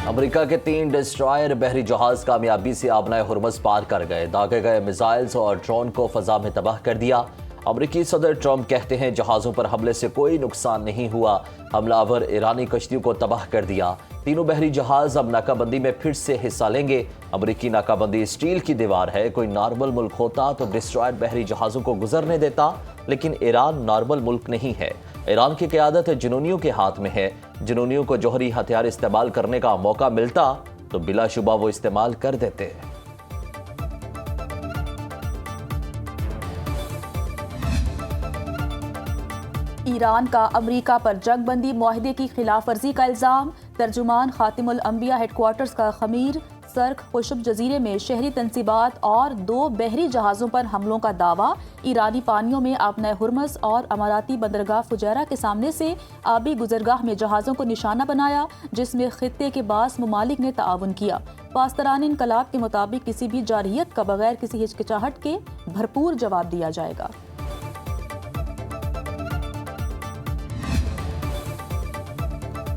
امریکہ کے 3 ڈسٹرائر بحری جہاز کامیابی سے آبنائے ہرمز پار کر گئے۔ داغے گئے میزائلز اور ڈرون کو فضا میں تباہ کر دیا۔ امریکی صدر ٹرمپ کہتے ہیں جہازوں پر حملے سے کوئی نقصان نہیں ہوا، حملہ آور ایرانی کشتیوں کو تباہ کر دیا۔ تینوں بحری جہاز اب ناکہ بندی میں پھر سے حصہ لیں گے۔ امریکی ناکہ بندی اسٹیل کی دیوار ہے، کوئی نارمل ملک ہوتا تو ڈسٹرائر بحری جہازوں کو گزرنے دیتا، لیکن ایران نارمل ملک نہیں ہے۔ ایران کی قیادت جنونیوں کے ہاتھ میں ہے۔ جنونیوں کو جوہری ہتھیار استعمال کرنے کا موقع ملتا تو بلا شبہ وہ استعمال کر دیتے۔ ایران کا امریکہ پر جنگ بندی معاہدے کی خلاف ورزی کا الزام۔ ترجمان خاتم الانبیاء ہیڈ کوارٹرز کا خمیر سرخ خوشب جزیرے میں شہری تنصیبات اور 2 بحری جہازوں پر حملوں کا دعویٰ۔ ایرانی پانیوں میں آبنائے ہرمز اور اماراتی بندرگاہ فجیرہ کے سامنے سے آبی گزرگاہ میں جہازوں کو نشانہ بنایا، جس میں خطے کے بعض ممالک نے تعاون کیا۔ پاسداران انقلاب کے مطابق کسی بھی جارحیت کا بغیر کسی ہچکچاہٹ کے بھرپور جواب دیا جائے گا۔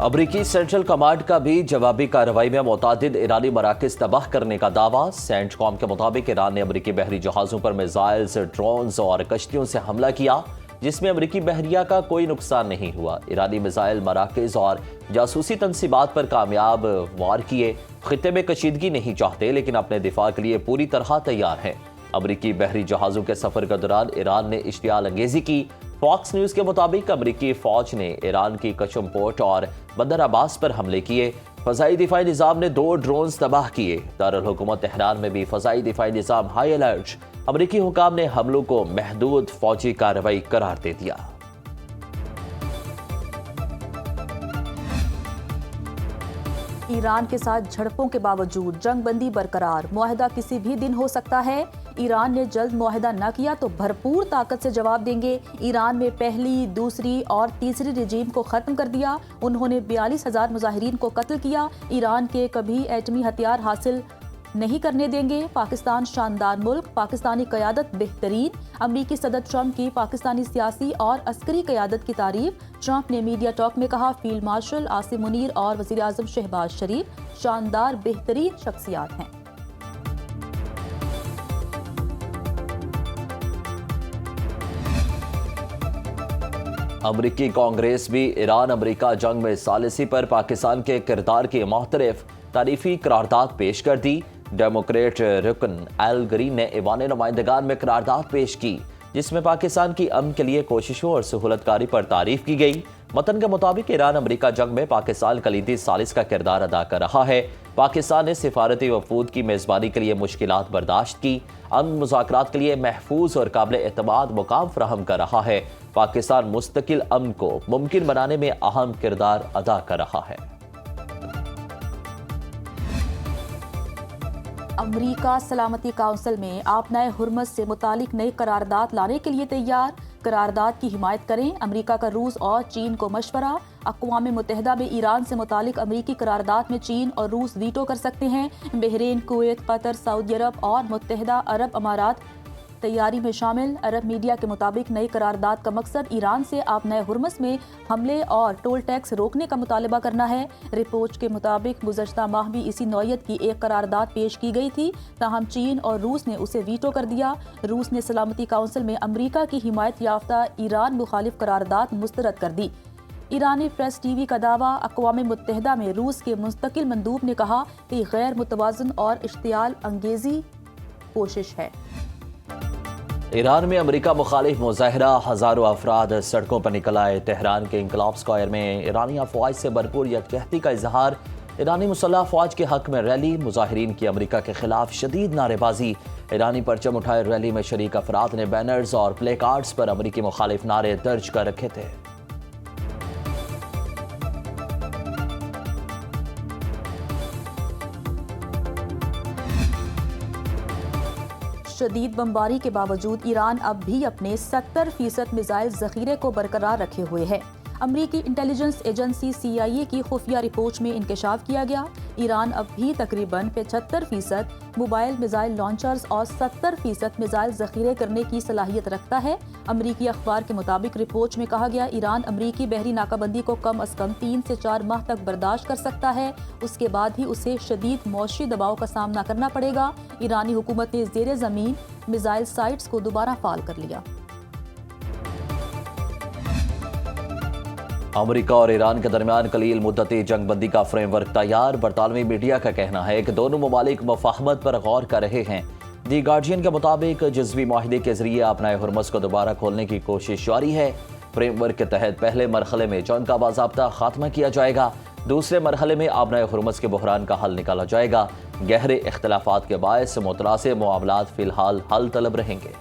امریکی سینٹرل کمانڈ کا بھی جوابی کارروائی میں متعدد ایرانی مراکز تباہ کرنے کا دعویٰ۔ سینٹ کام کے مطابق ایران نے امریکی بحری جہازوں پر میزائلز، ڈرونز اور کشتیوں سے حملہ کیا، جس میں امریکی بحریہ کا کوئی نقصان نہیں ہوا۔ ایرانی میزائل مراکز اور جاسوسی تنصیبات پر کامیاب وار کیے۔ خطے میں کشیدگی نہیں چاہتے، لیکن اپنے دفاع کے لیے پوری طرح تیار ہیں۔ امریکی بحری جہازوں کے سفر کے دوران ایران نے اشتعال انگیزی کی۔ فاکس نیوز کے مطابق امریکی فوج نے ایران کی کشم پورٹ اور بندر عباس پر حملے کیے۔ فضائی دفاعی نظام نے 2 ڈرونز تباہ کیے۔ دارالحکومت تہران میں بھی فضائی دفاعی نظام ہائی الرٹ۔ امریکی حکام نے حملوں کو محدود فوجی کارروائی قرار دے دیا۔ ایران کے ساتھ جھڑپوں کے باوجود جنگ بندی برقرار، معاہدہ کسی بھی دن ہو سکتا ہے۔ ایران نے جلد معاہدہ نہ کیا تو بھرپور طاقت سے جواب دیں گے۔ ایران میں پہلی، دوسری اور تیسری رجیم کو ختم کر دیا۔ انہوں نے 42,000 مظاہرین کو قتل کیا۔ ایران کے کبھی ایٹمی ہتھیار حاصل نہیں کرنے دیں گے۔ پاکستان شاندار ملک، پاکستانی قیادت بہترین۔ امریکی صدر ٹرمپ کی پاکستانی سیاسی اور عسکری قیادت کی تعریف۔ ٹرمپ نے میڈیا ٹاک میں کہا، فیلڈ مارشل عاصم منیر اور وزیر اعظم شہباز شریف شاندار بہترین شخصیات ہیں۔ امریکی کانگریس بھی ایران امریکہ جنگ میں ثالثی پر پاکستان کے کردار کی معترف تعریفی قرارداد پیش کر دی۔ ڈیموکریٹ رکن ایل گرین نے ایوان نمائندگان میں قرارداد پیش کی، جس میں پاکستان کی امن کے لیے کوششوں اور سہولت کاری پر تعریف کی گئی۔ متن کے مطابق ایران امریکہ جنگ میں پاکستان کلیدی ثالث کا کردار ادا کر رہا ہے۔ پاکستان نے سفارتی وفود کی میزبانی کے لیے مشکلات برداشت کی، امن مذاکرات کے لیے محفوظ اور قابل اعتماد مقام فراہم کر رہا ہے۔ پاکستان مستقل امن کو ممکن بنانے میں اہم کردار ادا کر رہا ہے۔ امریکہ سلامتی کونسل میں آبنائے ہرمز سے متعلق نئی قرارداد لانے کے لیے تیار۔ قرارداد کی حمایت کریں۔ امریکہ کا روس اور چین کو مشورہ۔ اقوام متحدہ میں ایران سے متعلق امریکی قرارداد میں چین اور روس ویٹو کر سکتے ہیں۔ بحرین، کویت، قطر، سعودی عرب اور متحدہ عرب امارات تیاری میں شامل۔ عرب میڈیا کے مطابق نئی قرارداد کا مقصد ایران سے آبنائے ہرمز میں حملے اور ٹول ٹیکس روکنے کا مطالبہ کرنا ہے۔ رپورٹ کے مطابق گزشتہ ماہ بھی اسی نوعیت کی ایک قرارداد پیش کی گئی تھی، تاہم چین اور روس نے اسے ویٹو کر دیا۔ روس نے سلامتی کونسل میں امریکہ کی حمایت یافتہ ایران مخالف قرارداد مسترد کر دی۔ ایرانی پریس ٹی وی کا دعویٰ، اقوام متحدہ میں روس کے مستقل مندوب نے کہا کہ غیر متوازن اور اشتعال انگیزی کوشش ہے۔ ایران میں امریکہ مخالف مظاہرہ، ہزاروں افراد سڑکوں پر نکل آئے۔ تہران کے انقلاب اسکوائر میں ایرانی افواج سے بھرپور یکجہتی کا اظہار۔ ایرانی مسلح افواج کے حق میں ریلی، مظاہرین کی امریکہ کے خلاف شدید نعرے بازی۔ ایرانی پرچم اٹھائے ریلی میں شریک افراد نے بینرز اور پلے کارڈز پر امریکی مخالف نعرے درج کر رکھے تھے۔ شدید بمباری کے باوجود ایران اب بھی اپنے 70% میزائل ذخیرے کو برقرار رکھے ہوئے ہے۔ امریکی انٹیلیجنس ایجنسی CIA کی خفیہ رپورٹ میں انکشاف کیا گیا ایران اب بھی تقریباً 75% موبائل میزائل لانچرز اور 70% میزائل ذخیرے کرنے کی صلاحیت رکھتا ہے۔ امریکی اخبار کے مطابق رپورٹ میں کہا گیا ایران امریکی بحری ناکہ بندی کو کم از کم 3 سے 4 ماہ تک برداشت کر سکتا ہے، اس کے بعد ہی اسے شدید معاشی دباؤ کا سامنا کرنا پڑے گا۔ ایرانی حکومت نے زیر زمین میزائل سائٹس کو دوبارہ فعال کر لیا۔ امریکہ اور ایران کے درمیان قلیل مدتی جنگ بندی کا فریم ورک تیار۔ برطانوی میڈیا کا کہنا ہے کہ دونوں ممالک مفاہمت پر غور کر رہے ہیں۔ دی گارڈین کے مطابق جزوی معاہدے کے ذریعے آبنائے ہرمز کو دوبارہ کھولنے کی کوشش جاری ہے۔ فریم ورک کے تحت پہلے مرحلے میں جنگ کا باضابطہ خاتمہ کیا جائے گا، دوسرے مرحلے میں آبنائے ہرمز کے بحران کا حل نکالا جائے گا۔ گہرے اختلافات کے باعث متنازع معاملات فی الحال حل طلب رہیں گے۔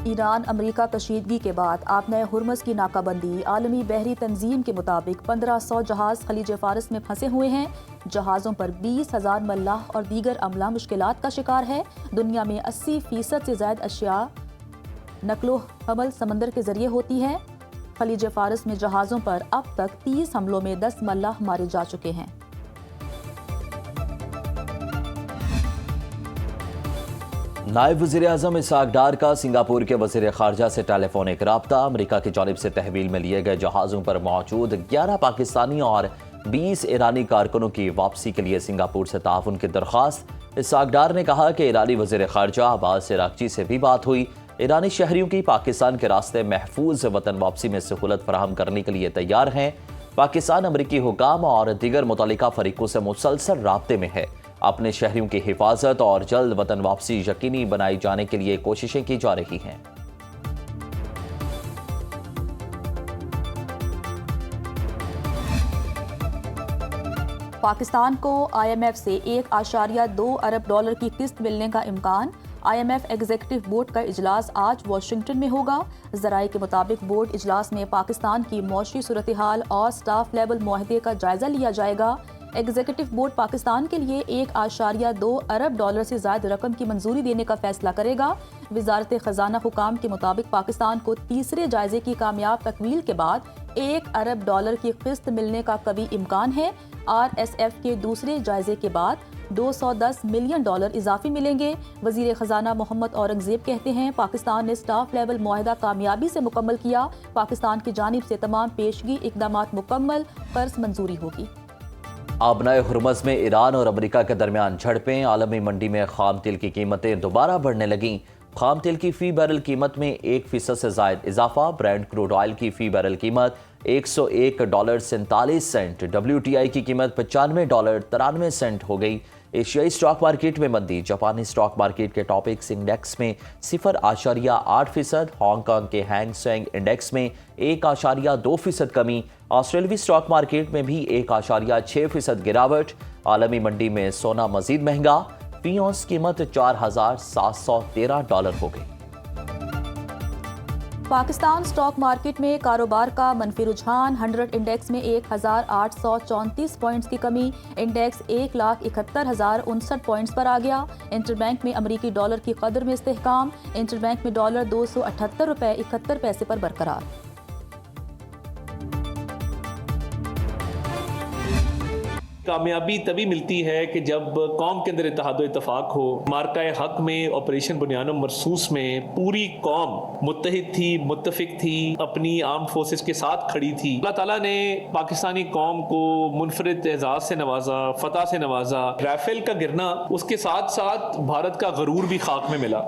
ایران امریکہ کشیدگی کے بعد آبنائے ہرمز کی ناکہ بندی۔ عالمی بحری تنظیم کے مطابق 1500 جہاز خلیج فارس میں پھنسے ہوئے ہیں۔ جہازوں پر 20,000 ملاح اور دیگر عملہ مشکلات کا شکار ہے۔ دنیا میں 80% سے زائد اشیاء نقل و حمل سمندر کے ذریعے ہوتی ہے۔ خلیج فارس میں جہازوں پر اب تک 30 حملوں میں 10 ملاح مارے جا چکے ہیں۔ نائب وزیر اعظم اسحاق ڈار کا سنگاپور کے وزیر خارجہ سے ٹیلی فونک رابطہ۔ امریکہ کی جانب سے تحویل میں لیے گئے جہازوں پر موجود 11 پاکستانی اور 20 ایرانی کارکنوں کی واپسی کے لیے سنگاپور سے تعاون کی درخواست۔ اسحاق ڈار نے کہا کہ ایرانی وزیر خارجہ عباس عراقچی سے بھی بات ہوئی۔ ایرانی شہریوں کی پاکستان کے راستے محفوظ وطن واپسی میں سہولت فراہم کرنے کے لیے تیار ہیں۔ پاکستان امریکی حکام اور دیگر متعلقہ فریقوں سے مسلسل رابطے میں ہے۔ اپنے شہریوں کی حفاظت اور جلد وطن واپسی یقینی بنائی جانے کے لیے کوششیں کی جا رہی ہیں۔ پاکستان کو IMF سے $1.2 ارب کی قسط ملنے کا امکان۔ IMF ایگزیکٹو بورڈ کا اجلاس آج واشنگٹن میں ہوگا۔ ذرائع کے مطابق بورڈ اجلاس میں پاکستان کی معاشی صورتحال اور سٹاف لیول معاہدے کا جائزہ لیا جائے گا۔ ایگزیکٹو بورڈ پاکستان کے لیے $1.2 ارب سے زائد رقم کی منظوری دینے کا فیصلہ کرے گا۔ وزارت خزانہ حکام کے مطابق پاکستان کو تیسرے جائزے کی کامیاب تکمیل کے بعد $1 ارب کی قسط ملنے کا قوی امکان ہے۔ RSF کے دوسرے جائزے کے بعد $210 ملین اضافی ملیں گے۔ وزیر خزانہ محمد اورنگزیب کہتے ہیں پاکستان نے سٹاف لیول معاہدہ کامیابی سے مکمل کیا۔ پاکستان کی جانب سے تمام پیشگی اقدامات مکمل، قرض منظوری ہوگی۔ آبنائے ہرمز میں ایران اور امریکہ کے درمیان جھڑپیں۔ عالمی منڈی میں خام تیل کی قیمتیں دوبارہ بڑھنے لگیں۔ خام تیل کی فی بیرل قیمت میں 1% سے زائد اضافہ۔ برینڈ کروڈ آئل کی فی بیرل قیمت $101.47۔ WTI کی قیمت $95.93 ہو گئی۔ ایشیائی سٹاک مارکیٹ میں مندی۔ جاپانی سٹاک مارکیٹ کے ٹاپکس انڈیکس میں 0.8%، ہانگ کانگ کے ہینگ سینگ انڈیکس میں 1.2% کمی۔ آسٹریلوی سٹاک مارکیٹ میں بھی 1.6% گراوٹ۔ عالمی منڈی میں سونا مزید مہنگا، فی اونس قیمت $4,713 ہو گئی۔ پاکستان سٹاک مارکیٹ میں کاروبار کا منفی رجحان۔ 100 انڈیکس میں 1,834 پوائنٹس کی کمی، انڈیکس 1,71,059 پوائنٹس پر آ گیا۔ انٹر بینک میں امریکی ڈالر کی قدر میں استحکام، انٹر بینک میں ڈالر $278.71 پر برقرار۔ کامیابی تبھی ملتی ہے کہ جب قوم کے اندر اتحاد و اتفاق ہو۔ مارکہ حق میں آپریشن بنیان و مرصوص میں پوری قوم متحد تھی، متفق تھی، اپنی آرمڈ فورسز کے ساتھ کھڑی تھی۔ اللہ تعالیٰ نے پاکستانی قوم کو منفرد اعزاز سے نوازا، فتح سے نوازا۔ رائفل کا گرنا، اس کے ساتھ ساتھ بھارت کا غرور بھی خاک میں ملا۔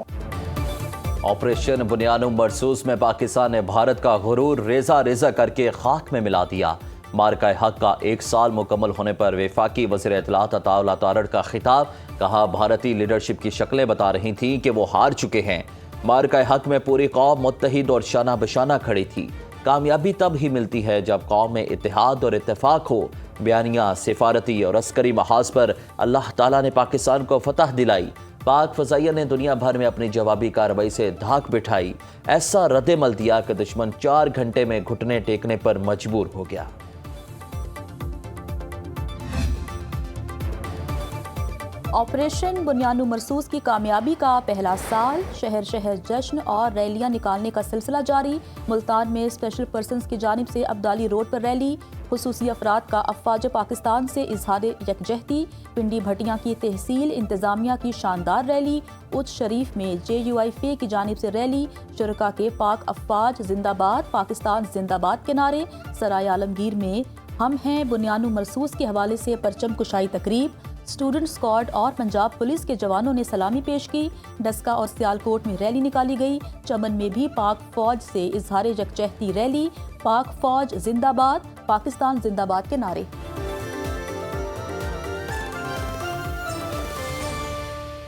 آپریشن بنیان و مرصوص میں پاکستان نے بھارت کا غرور ریزہ ریزہ کر کے خاک میں ملا دیا۔ مارکہ حق کا 1 سال مکمل ہونے پر وفاقی وزیر اطلاعات عطا اللہ تارڑ کا خطاب۔ کہا بھارتی لیڈرشپ کی شکلیں بتا رہی تھیں کہ وہ ہار چکے ہیں۔ مارکہ حق میں پوری قوم متحد اور شانہ بشانہ کھڑی تھی۔ کامیابی تب ہی ملتی ہے جب قوم میں اتحاد اور اتفاق ہو۔ بیانیہ، سفارتی اور عسکری محاذ پر اللہ تعالیٰ نے پاکستان کو فتح دلائی۔ پاک فضائیہ نے دنیا بھر میں اپنی جوابی کارروائی سے دھاک بٹھائی۔ ایسا رد عمل دیا کہ دشمن 4 گھنٹے میں گھٹنے ٹیکنے پر مجبور ہو گیا۔ آپریشن بنیان مرصوص کی کامیابی کا پہلا سال، شہر شہر جشن اور ریلیاں نکالنے کا سلسلہ جاری۔ ملتان میں اسپیشل پرسنز کی جانب سے ابدالی روڈ پر ریلی، خصوصی افراد کا افواج پاکستان سے اظہار یکجہتی۔ پنڈی بھٹیاں کی تحصیل انتظامیہ کی شاندار ریلی۔ اچ شریف میں JUI کی جانب سے ریلی، شرکا کے پاک افواج زندہ باد، پاکستان زندہ باد کے نعرے۔ سرائے عالمگیر میں ہم ہیں بنیان مرصوص کے حوالے سے پرچم کشائی تقریب، اسٹوڈنٹ اسکواڈ اور پنجاب پولیس کے جوانوں نے سلامی پیش کی۔ ڈسکا اور سیالکوٹ میں ریلی نکالی گئی۔ چمن میں بھی پاک فوج سے اظہار یکجہتی ریلی، پاک فوج زندہ باد، پاکستان زندہ باد کے نعرے۔